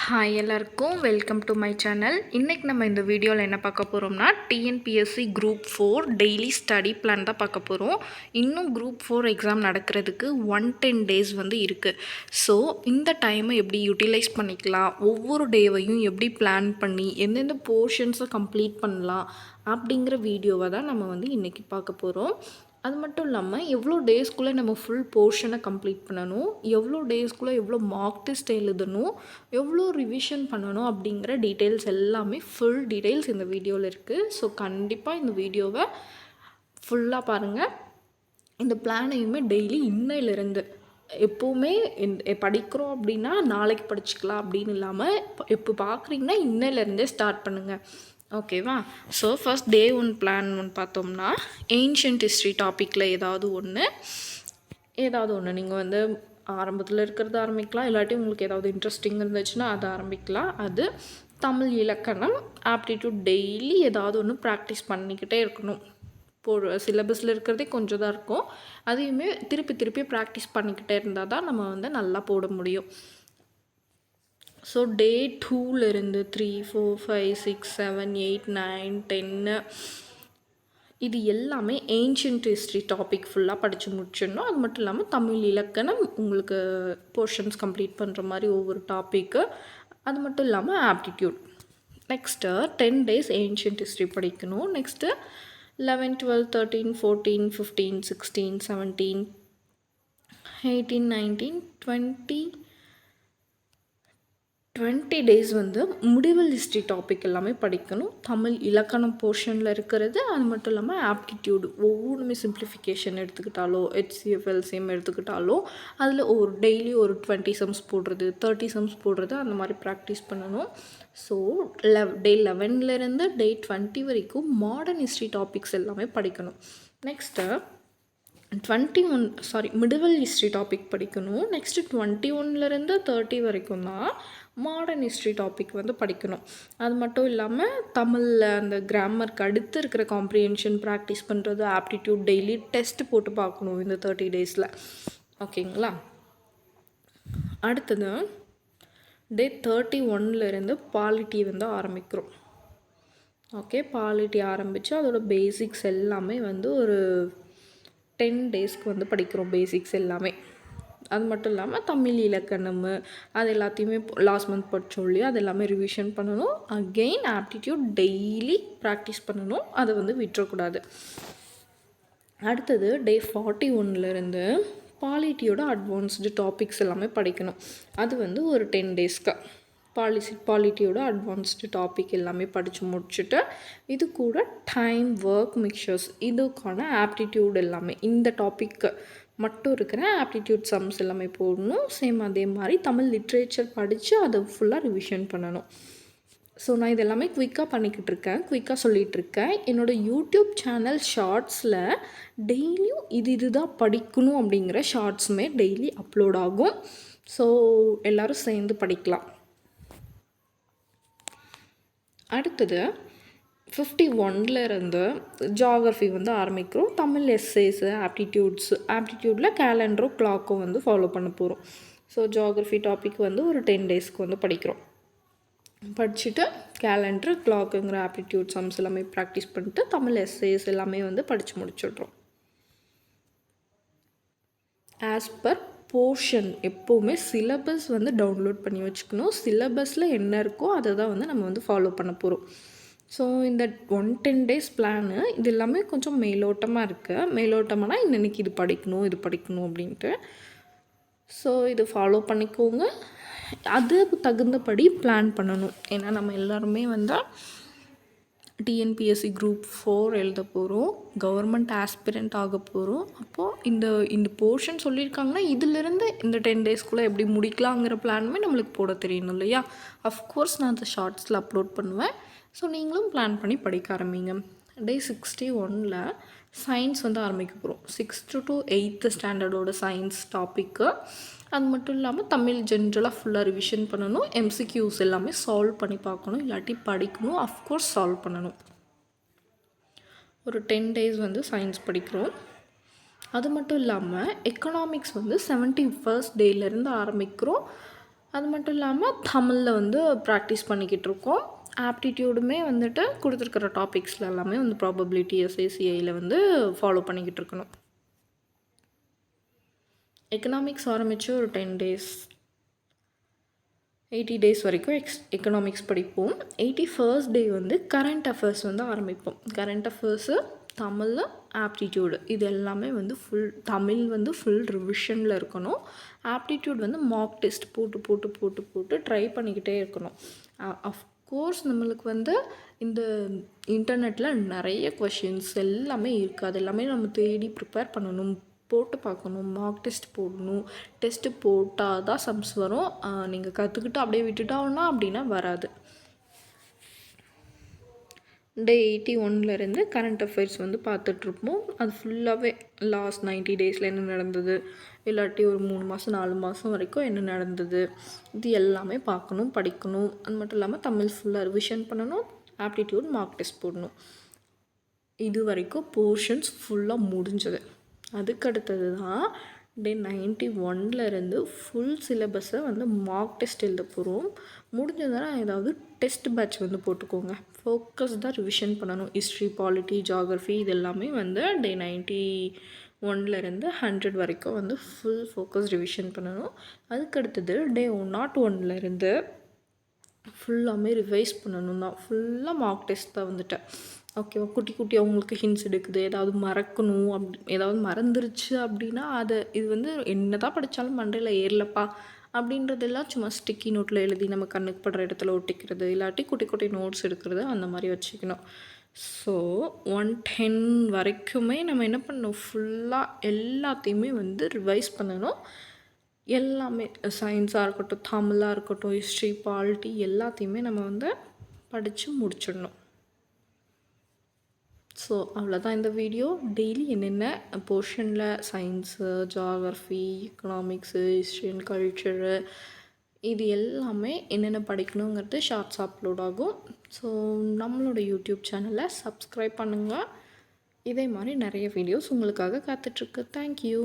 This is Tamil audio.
ஹாய் எல்லாருக்கும் வெல்கம் டு மை சேனல். இன்றைக்கி நம்ம இந்த வீடியோவில் என்ன பார்க்க போகிறோம்னா TNPSC group 4 daily study plan தான் பார்க்க போகிறோம். இன்னும் குரூப் 4 எக்ஸாம் நடக்கிறதுக்கு 110 டேஸ் வந்து இருக்குது. ஸோ இந்த டைமை எப்படி யூட்டிலைஸ் பண்ணிக்கலாம், ஒவ்வொரு டேவையும் எப்படி பிளான் பண்ணி எந்தெந்த போர்ஷன்ஸை கம்ப்ளீட் பண்ணலாம் அப்படிங்கிற வீடியோவை தான் நம்ம வந்து இன்றைக்கி பார்க்க போகிறோம். அது மட்டும் இல்லாமல் எவ்வளோ டேஸ்க்குள்ளே நம்ம ஃபுல் போர்ஷனை கம்ப்ளீட் பண்ணணும், எவ்வளோ டேஸ்க்குள்ளே எவ்வளோ மார்க் டெஸ்ட் எழுதணும், எவ்வளோ ரிவிஷன் பண்ணணும் அப்படிங்கிற டீட்டெயில்ஸ் எல்லாமே ஃபுல் டீட்டெயில்ஸ் இந்த வீடியோவில் இருக்குது. ஸோ கண்டிப்பாக இந்த வீடியோவை ஃபுல்லாக பாருங்கள். இந்த பிளானையுமே டெய்லி இன்னையிலேருந்து எப்போவுமே படிக்கிறோம் அப்படின்னா நாளைக்கு படிச்சுக்கலாம் அப்படின்னு இல்லாமல் இப்போ பார்க்குறீங்கன்னா இன்னையிலேருந்தே ஸ்டார்ட் பண்ணுங்கள். ஓகேவா? ஸோ ஃபர்ஸ்ட் டே 1 பிளான் பார்த்தோம்னா ஏன்ஷியன்ட் ஹிஸ்ட்ரி டாப்பிக்கில் ஏதாவது ஒன்று நீங்கள் வந்து ஆரம்பத்தில் இருக்கிறது ஆரம்பிக்கலாம், இல்லாட்டி உங்களுக்கு ஏதாவது இன்ட்ரெஸ்டிங் இருந்துச்சுன்னா அதை ஆரம்பிக்கலாம். அது தமிழ் இலக்கணம் ஆப்டிடியூட் டெய்லி ஏதாவது ஒன்று ப்ராக்டிஸ் பண்ணிக்கிட்டே இருக்கணும். சிலபஸில் இருக்கிறதே கொஞ்சம் தான் இருக்கும், அதையுமே திருப்பி ப்ராக்டிஸ் பண்ணிக்கிட்டே இருந்தால் தான் நம்ம வந்து நல்லா போட முடியும். ஸோ டே 2லேருந்து 3, 4, 5, 6, 7, 8, 9, 10 இது எல்லாமே ஏன்ஷியன்ட் ஹிஸ்ட்ரி டாபிக் ஃபுல்லாக படித்து முடிச்சிடணும். அது மட்டும் இல்லாமல் தமிழ் இலக்கணம் உங்களுக்கு போர்ஷன்ஸ் கம்ப்ளீட் பண்ணுற மாதிரி ஒவ்வொரு டாப்பிக்கு. அது மட்டும் இல்லாமல் aptitude. Next 10 days ancient history படிக்கணும். நெக்ஸ்ட்டு 11, 12, 13, 14, 15, 16, 17, 18, 19, 20 டேஸ் வந்து முடிவல் ஹிஸ்ட்ரி டாபிக் எல்லாமே படிக்கணும். தமிழ் இலக்கணம் போர்ஷனில் இருக்கிறது. அது மட்டும் இல்லாமல் ஆப்டிடியூடு ஒவ்வொன்றுமே சிம்பிளிஃபிகேஷன் எடுத்துக்கிட்டாலோ HCF LCM எடுத்துக்கிட்டாலோ அதில் டெய்லி ஒரு 20 சம்ஸ் போடுறது, 30 சம்ஸ் போடுறது, அந்த மாதிரி ப்ராக்டிஸ் பண்ணணும். ஸோ டே 11லேருந்து டே 20 வரைக்கும் மாடர்ன் ஹிஸ்ட்ரி டாபிக்ஸ் எல்லாமே படிக்கணும். நெக்ஸ்ட்டு மிடிவல் ஹிஸ்ட்ரி டாபிக் படிக்கணும். நெக்ஸ்ட்டு 21லேருந்து 30 வரைக்கும் தான் மாடர்ன் ஹிஸ்ட்ரி டாபிக் வந்து படிக்கணும். அது மட்டும் இல்லாமல் தமிழில் அந்த கிராமருக்கு அடுத்து இருக்கிற காம்ப்ரிஹென்ஷன் ப்ராக்டிஸ் பண்ணுறது, ஆப்டிடியூட் டெய்லி டெஸ்ட் போட்டு பார்க்கணும் இந்த 30 டேஸில். ஓகேங்களா? அடுத்தது டே 31லேருந்து பாலிட்டி வந்து ஆரம்பிக்கிறோம். ஓகே, பாலிட்டி ஆரம்பித்து அதோட பேசிக்ஸ் எல்லாமே வந்து ஒரு 10 டேஸ்க்கு வந்து படிக்கிறோம் பேசிக்ஸ் எல்லாமே. அது மட்டும் இல்லாமல் தமிழ் இலக்கணம் அது எல்லாத்தையுமே லாஸ்ட் மந்த் படித்தோம் இல்லையா, அது எல்லாமே ரிவிஷன் பண்ணணும். அகெயின் ஆப்டிடியூட் டெய்லி ப்ராக்டிஸ் பண்ணணும், அதை வந்து விட்டுறக்கூடாது. அடுத்தது டே 41லேருந்து பாலிட்டியோட அட்வான்ஸ்டு டாபிக்ஸ் எல்லாமே படிக்கணும். அது வந்து ஒரு 10 டேஸ்க்கு பாலிட்டியோட அட்வான்ஸ்டு டாபிக் எல்லாமே படித்து முடிச்சுட்டு இது கூட டைம் ஒர்க் மிக்சர்ஸ் இதுக்கான ஆப்டிடியூட் எல்லாமே இந்த டாப்பிக்கு மட்டும் இருக்கிற ஆப்டிடியூட் சம்ஸ் எல்லாமே போடணும். சேம் அதே மாதிரி தமிழ் லிட்ரேச்சர் படித்து அதை ஃபுல்லாக ரிவிஷன் பண்ணணும். ஸோ நான் இதெல்லாமே குயிக்காக சொல்லிகிட்ருக்கேன். என்னோடய யூடியூப் சேனல் ஷார்ட்ஸில் டெய்லியும் இதுதான் படிக்கணும் அப்படிங்கிற ஷார்ட்ஸுமே டெய்லி அப்லோட் ஆகும். ஸோ எல்லோரும் சேர்ந்து படிக்கலாம். அடுத்தது 51லேருந்து ஜியாகிரஃபி வந்து ஆரம்பிக்கிறோம். தமிழ் எஸ்ஸேஸு ஆப்டிடியூடில் கேலண்டரும் கிளாக்கும் வந்து ஃபாலோ பண்ண போகிறோம். ஸோ ஜியாகிரஃபி டாபிக் வந்து ஒரு 10 டேஸ்க்கு வந்து படிக்கிறோம். படிச்சுட்டு கேலண்டரு கிளாக்குங்கிற ஆப்டிடியூட் சம்ஸ் எல்லாமே ப்ராக்டிஸ் பண்ணிட்டு தமிழ் எஸ்ஸேஸ் எல்லாமே வந்து படித்து முடிச்சுட்றோம். ஆஸ் பர் போர்ஷன் எப்போவுமே சிலபஸ் வந்து டவுன்லோட் பண்ணி வச்சுக்கணும். சிலபஸில் என்ன இருக்கோ அதை தான் வந்து நம்ம வந்து ஃபாலோ பண்ண போகிறோம். ஸோ இந்த 110 டேஸ் பிளானு இது எல்லாமே கொஞ்சம் மேலோட்டமாக இருக்குது. மேலோட்டமானா இன்றைக்கி இது படிக்கணும் அப்படின்ட்டு. ஸோ இது ஃபாலோ பண்ணிக்கோங்க. அது தகுந்தபடி பிளான் பண்ணணும். ஏன்னா நம்ம எல்லாருமே வந்து டிஎன்பிஎஸ்சி குரூப் 4 எழுத போகிறோம், கவர்மெண்ட் ஆஸ்பிரண்ட் ஆக போகிறோம். அப்போது இந்த போர்ஷன் சொல்லியிருக்காங்கன்னா இதிலிருந்து இந்த 10 டேஸ்க்குள்ளே எப்படி முடிக்கலாங்கிற பிளானுமே நம்மளுக்கு போட தெரியணும் இல்லையா? அஃப்கோர்ஸ் நான் அந்த ஷார்ட்ஸில் அப்லோட் பண்ணுவேன். ஸோ நீங்களும் பிளான் பண்ணி படிக்க ஆரம்பிங்க. டே 61ல் சயின்ஸ் வந்து ஆரம்பிக்க போகிறோம். 6th to 8th ஸ்டாண்டர்டோட science topic. அது மட்டும் இல்லாமல் தமிழ் ஜென்ரலாக ஃபுல்லாக ரிவிஷன் பண்ணணும். MCQs எல்லாமே சால்வ் பண்ணி பார்க்கணும், இல்லாட்டி படிக்கணும். அஃப்கோர்ஸ் சால்வ் பண்ணணும். ஒரு 10 டேஸ் வந்து சயின்ஸ் படிக்கிறோம். அது மட்டும் இல்லாமல் எக்கனாமிக்ஸ் வந்து 71st டேலேருந்து ஆரம்பிக்கிறோம். அது மட்டும் இல்லாமல் தமிழில் வந்து ப்ராக்டிஸ் பண்ணிக்கிட்டு இருக்கோம். ஆப்டிடியூடுமே வந்துட்டு கொடுத்துருக்கிற டாபிக்ஸில் எல்லாமே வந்து ப்ராபபிலிட்டி எஸ்ஏசிஐயில் வந்து ஃபாலோ பண்ணிக்கிட்டு இருக்கணும். எக்கனாமிக்ஸ் ஆரம்பித்து ஒரு 10 டேஸ் 80 டேஸ் வரைக்கும் எக்கனாமிக்ஸ் படிப்போம். 81st டே வந்து கரண்ட் அஃபேர்ஸ் வந்து ஆரம்பிப்போம். கரண்ட் அஃபேர்ஸு தமிழ் ஆப்டிடியூடு இது எல்லாமே வந்து தமிழ் வந்து ஃபுல் ரிவிஷனில் இருக்கணும். ஆப்டிடியூட் வந்து மார்க் டெஸ்ட் போட்டு ட்ரை பண்ணிக்கிட்டே இருக்கணும். அஃப்கோர்ஸ் நம்மளுக்கு வந்து இந்த இன்டர்நெட்டில் நிறைய கொஷின்ஸ் எல்லாமே இருக்குது. அது எல்லாமே நம்ம தேடி ப்ரிப்பேர் பண்ணணும், போட்டு பார்க்கணும், மார்க் டெஸ்ட் போடணும். டெஸ்ட்டு போட்டால் தான் சம்ஸ் வரும். நீங்கள் கற்றுக்கிட்டு அப்படியே விட்டுட்டோன்னா அப்படின்னா வராது. டே 81லேருந்து கரண்ட் அஃபேர்ஸ் வந்து பார்த்துட்ருப்போம். அது ஃபுல்லாகவே லாஸ்ட் 90 டேஸில் என்ன நடந்தது, இல்லாட்டி ஒரு 3 மாதம் 4 மாதம் வரைக்கும் என்ன நடந்தது, இது எல்லாமே பார்க்கணும், படிக்கணும். அது மட்டும் இல்லாமல் தமிழ் ஃபுல்லாக ரிவிஷன் பண்ணணும், ஆப்டிடியூட் மார்க் டெஸ்ட் போடணும். இது வரைக்கும் போர்ஷன்ஸ் ஃபுல்லாக முடிஞ்சது. அதுக்கடுத்தது தான் டே 91லேருந்து ஃபுல் சிலபஸை வந்து மார்க் டெஸ்ட் எழுத போகிறோம். முடிஞ்சதுன்னா ஏதாவது டெஸ்ட் பேட்ச் வந்து போட்டுக்கோங்க. ஃபோக்கஸ்டாக ரிவிஷன் பண்ணணும். ஹிஸ்ட்ரி, பாலிட்டி, ஜியாகிரஃபி இது எல்லாமே வந்து டே 91லேருந்து 100 வரைக்கும் வந்து ஃபுல் ஃபோக்கஸ் ரிவிஷன் பண்ணணும். அதுக்கடுத்தது டே 101லேருந்து ஃபுல்லாமே ரிவைஸ் பண்ணணும் தான். ஃபுல்லாக மார்க் டெஸ்ட் தான் வந்துட்டு. ஓகேவா, குட்டி அவங்களுக்கு ஹிண்ட்ஸ் எடுக்குது, ஏதாவது மறக்கணும் ஏதாவது மறந்துருச்சு அப்படின்னா இது வந்து என்ன தான் படித்தாலும் மண்டையில் ஏறலப்பா அப்படின்றதெல்லாம் சும்மா ஸ்டிக்கி நோட்டில் எழுதி நம்ம கண்ணுக்கு படுற இடத்துல ஒட்டிக்கிறது, இல்லாட்டி குட்டி நோட்ஸ் எடுக்கிறது அந்த மாதிரி வச்சுக்கணும். ஸோ 110 வரைக்குமே நம்ம என்ன பண்ணணும், ஃபுல்லாக எல்லாத்தையுமே வந்து ரிவைஸ் பண்ணணும். எல்லாமே சயின்ஸாக இருக்கட்டும், தமிழாக இருக்கட்டும், ஹிஸ்ட்ரி, பாலிட்டி எல்லாத்தையுமே நம்ம வந்து படித்து முடிச்சிடணும். ஸோ அவ்வளோதான் இந்த வீடியோ. டெய்லி என்னென்ன போர்ஷனில் science, geography, economics, history and culture இது எல்லாமே என்னென்ன படிக்கணுங்கிறது ஷார்ட்ஸ் அப்லோட் ஆகும். ஸோ நம்மளோட யூடியூப் சேனலை சப்ஸ்கிரைப் பண்ணுங்கள். இதே மாதிரி நிறைய வீடியோஸ் உங்களுக்காக காத்துட்ருக்கு. தேங்க்யூ.